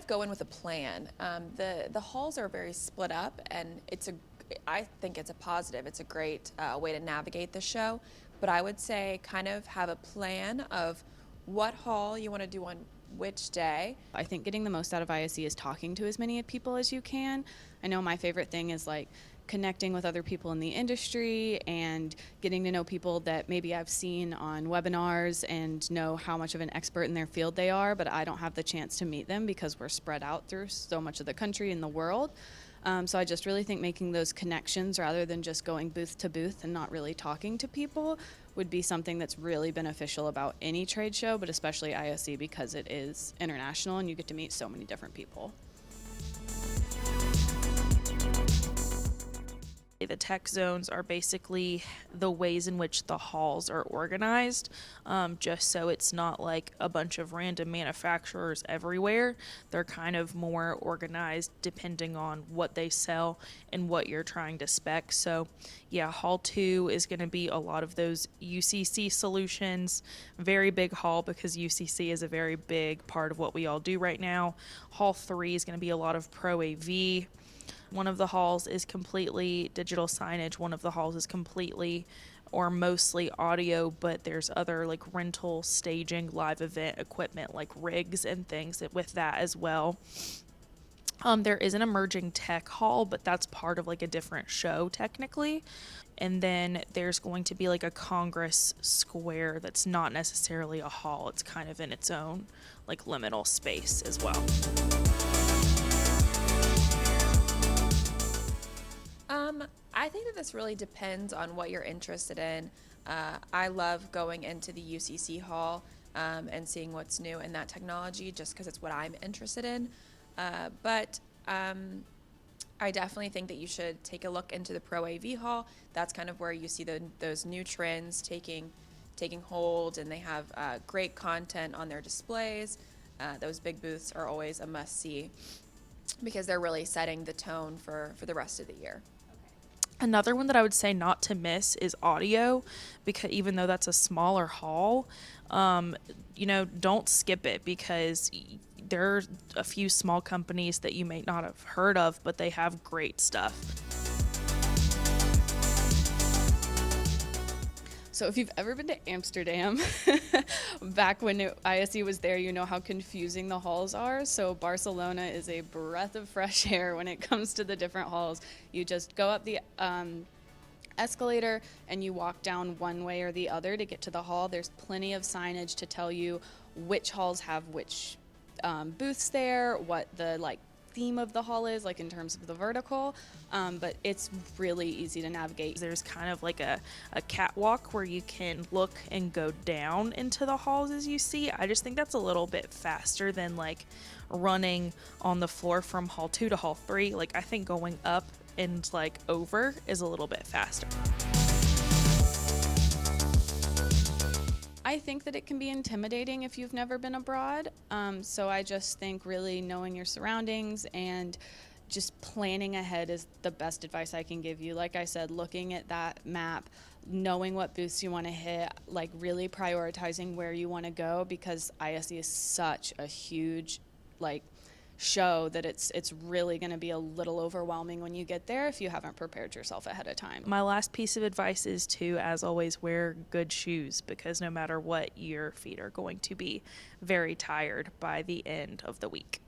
of go in with a plan. The halls are very split up, and I think it's a positive. It's a great way to navigate the show. But I would say kind of have a plan of what hall you want to do on which day. I think getting the most out of ISE is talking to as many people as you can. I know my favorite thing is like connecting with other people in the industry and getting to know people that maybe I've seen on webinars and know how much of an expert in their field they are, but I don't have the chance to meet them because we're spread out through so much of the country and the world. So I just really think making those connections rather than just going booth to booth and not really talking to people would be something that's really beneficial about any trade show, but especially ISE because it is international and you get to meet so many different people. The tech zones are basically the ways in which the halls are organized, just so it's not like a bunch of random manufacturers everywhere. They're kind of more organized depending on what they sell and what you're trying to spec. So yeah, Hall 2 is going to be a lot of those UCC solutions, very big hall because UCC is a very big part of what we all do right now. Hall 3 is going to be a lot of Pro AV. One of the halls is completely digital signage. One of the halls is completely or mostly audio, but there's other like rental, staging, live event equipment like rigs and things with that as well. There is an emerging tech hall, but that's part of like a different show technically. And then there's going to be like a Congress Square that's not necessarily a hall. It's kind of in its own like liminal space as well. I think that this really depends on what you're interested in. I love going into the UCC hall and seeing what's new in that technology just because it's what I'm interested in. But I definitely think that you should take a look into the Pro AV hall. That's kind of where you see those new trends taking hold, and they have great content on their displays. Those big booths are always a must-see because they're really setting the tone for the rest of the year. Another one that I would say not to miss is audio, because even though that's a smaller hall, don't skip it because there are a few small companies that you may not have heard of, but they have great stuff. So if you've ever been to Amsterdam, back when ISE was there, you know how confusing the halls are. So Barcelona is a breath of fresh air when it comes to the different halls. You just go up the escalator and you walk down one way or the other to get to the hall. There's plenty of signage to tell you which halls have which booths there, what the theme of the hall is, like in terms of the vertical, but it's really easy to navigate. There's kind of like a catwalk where you can look and go down into the halls as you see. I just think that's a little bit faster than like running on the floor from Hall 2 to Hall 3. Like I think going up and like over is a little bit faster. I think that it can be intimidating if you've never been abroad. So I just think really knowing your surroundings and just planning ahead is the best advice I can give you. Like I said, looking at that map, knowing what booths you want to hit, like really prioritizing where you want to go, because ISE is such a huge show that it's really going to be a little overwhelming when you get there if you haven't prepared yourself ahead of time. My last piece of advice is to, as always, wear good shoes, because no matter what, your feet are going to be very tired by the end of the week.